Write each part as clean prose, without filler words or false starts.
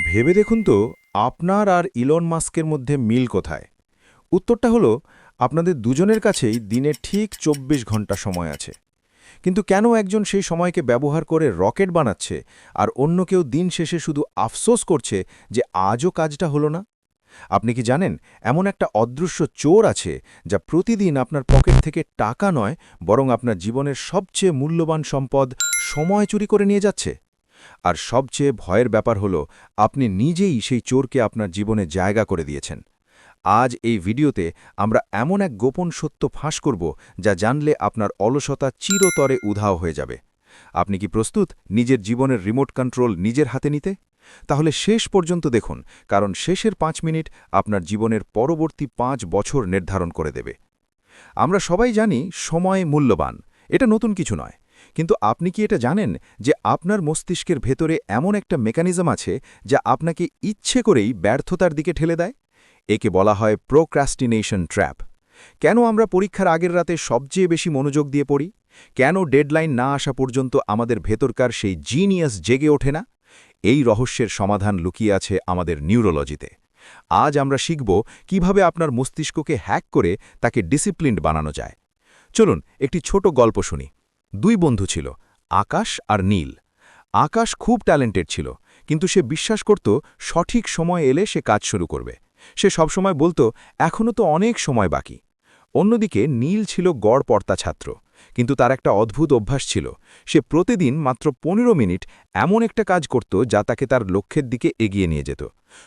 ভেবে দেখুন তো আপনার আর ইলন মাস্কের মধ্যে মিল কোথায়। উত্তরটা হলো আপনাদের দুজনের কাছেই দিনে ঠিক ২৪ ঘন্টা সময় আছে। কিন্তু কেন একজন সেই সময়কে ব্যবহার করে রকেট বানাচ্ছে আর অন্য কেউ দিন শেষে শুধু আফসোস করছে যে আজও কাজটা হলো না? আপনি কি জানেন এমন একটা অদৃশ্য চোর আছে যা প্রতিদিন আপনার পকেট থেকে টাকা নয় বরং আপনার জীবনের সবচেয়ে মূল্যবান সম্পদ সময় চুরি করে নিয়ে যাচ্ছে? আর সবচেয়ে ভয়ের ব্যাপার হলো আপনি নিজেই সেই চোরকে আপনার জীবনে জায়গা করে দিয়েছেন। আজ এই ভিডিওতে আমরা এমন এক গোপন সত্য ফাঁস করব যা জানলে আপনার অলসতা চিরতরে উধাও হয়ে যাবে। আপনি কি প্রস্তুত নিজের জীবনের রিমোট কন্ট্রোল নিজের হাতে নিতে? তাহলে শেষ পর্যন্ত দেখুন, কারণ শেষের ৫ মিনিট আপনার জীবনের পরবর্তী ৫ বছর নির্ধারণ করে দেবে। আমরা সবাই জানি সময় মূল্যবান, এটা নতুন কিছু নয়। কিন্তু আপনি কি এটা জানেন যে আপনার মস্তিষ্কের ভেতরে এমন একটা মেকানিজম আছে যা আপনাকে ইচ্ছে করেই ব্যর্থতার দিকে ঠেলে দেয়? একে বলা হয় প্রোক্রাস্টিনেশন ট্র্যাপ। কেন আমরা পরীক্ষার আগের রাতে সবচেয়ে বেশি মনোযোগ দিয়ে পড়ি? কেন ডেডলাইন না আসা পর্যন্ত আমাদের ভেতরকার সেই জিনিয়াস জেগে ওঠে না? এই রহস্যের সমাধান লুকিয়ে আছে আমাদের নিউরোলজিতে। আজ আমরা শিখব কিভাবে আপনার মস্তিষ্ককে হ্যাক করে তাকে ডিসিপ্লিনড বানানো যায়। চলুন একটি ছোট গল্প শুনি। দুই বন্ধু ছিল, আকাশ আর নীল। আকাশ খুব ট্যালেন্টেড ছিল, কিন্তু সে বিশ্বাস করত সঠিক সময় এলে সে কাজ শুরু করবে। সে সবসময় বলতো এখনও তো অনেক সময় বাকি। অন্যদিকে নীল ছিল গড় পড়তা ছাত্র, কিন্তু তার একটা অদ্ভুত অভ্যাস ছিল। সে প্রতিদিন মাত্র ১৫ মিনিট এমন একটা কাজ করত যা তাকে তার লক্ষ্যের দিকে এগিয়ে নিয়ে যেত।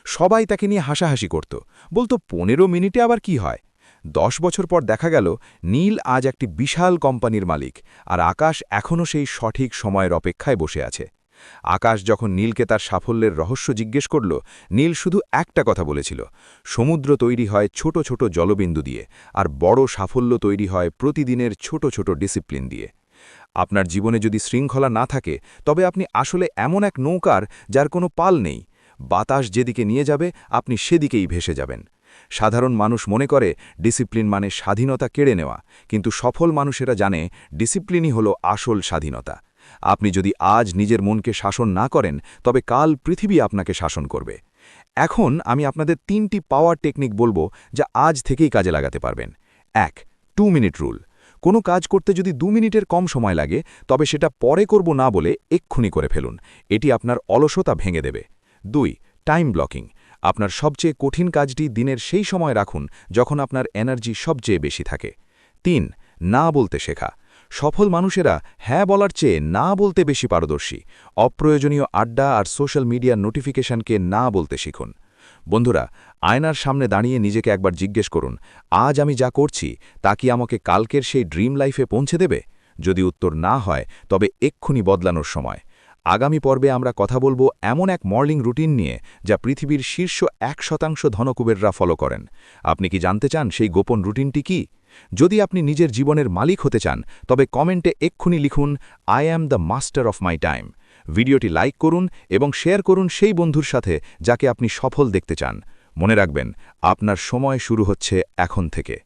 সবাই তাকে নিয়ে হাসাহাসি করত, বলতো ১৫ মিনিটে আবার কি হয়। ১০ বছর পর দেখা গেল নীল আজ একটি বিশাল কোম্পানির মালিক, আর আকাশ এখনও সেই সঠিক সময়ের অপেক্ষায় বসে আছে। আকাশ যখন নীলকে তার সাফল্যের রহস্য জিজ্ঞেস করল, নীল শুধু একটা কথা বলেছিল, সমুদ্র তৈরি হয় ছোট ছোট জলবিন্দু দিয়ে, আর বড় সাফল্য তৈরি হয় প্রতিদিনের ছোট ছোট ডিসিপ্লিন দিয়ে। আপনার জীবনে যদি শৃঙ্খলা না থাকে, তবে আপনি আসলে এমন এক নৌকার যার কোনো পাল নেই। বাতাস যেদিকে নিয়ে যাবে আপনি সেদিকেই ভেসে যাবেন। সাধারণ মানুষ মনে করে ডিসিপ্লিন মানে স্বাধীনতা কেড়ে নেওয়া, কিন্তু সফল মানুষেরা জানে ডিসিপ্লিনই হলো আসল স্বাধীনতা। আপনি যদি আজ নিজের মনকে শাসন না করেন, তবে কাল পৃথিবী আপনাকে শাসন করবে। এখন আমি আপনাদের ৩টি পাওয়ার টেকনিক বলবো যা আজ থেকেই কাজে লাগাতে পারবেন। ১. 2 মিনিট রুল। কোনো কাজ করতে যদি 2 মিনিটের কম সময় লাগে, তবে সেটা পরে করব না বলে এক্ষুনি করে ফেলুন। এটি আপনার অলসতা ভেঙে দেবে। ২. Time blocking. আপনার সবচেয়ে কঠিন কাজটি দিনের সেই সময় রাখুন যখন আপনার এনার্জি সবচেয়ে বেশি থাকে। ৩. না বলতে শেখা। সফল মানুষেরা হ্যাঁ বলার চেয়ে না বলতে বেশি পারদর্শী। অপ্রয়োজনীয় আড্ডা আর সোশ্যাল মিডিয়ার নোটিফিকেশনকে না বলতে শিখুন। বন্ধুরা, আয়নার সামনে দাঁড়িয়ে নিজেকে একবার জিজ্ঞেস করুন, আজ আমি যা করছি তা কি আমাকে কালকের সেই ড্রিম লাইফে পৌঁছে দেবে? যদি উত্তর না হয়, তবে এক্ষুনি বদলানোর সময়। আগামী পর্বে আমরা কথা বলবো এমন এক মর্নিং রুটিন নিয়ে যা পৃথিবীর শীর্ষ ১% ধনকুবেররা ফলো করেন। আপনি কি জানতে চান সেই গোপন রুটিনটি কি? যদি আপনি নিজের জীবনের মালিক হতে চান, তবে কমেন্টে এক্ষুনি লিখুন, I am the master of my time. ভিডিওটি লাইক করুন এবং শেয়ার করুন সেই বন্ধুর সাথে যাকে আপনি সফল দেখতে চান। মনে রাখবেন, আপনার সময় শুরু হচ্ছে এখন থেকে।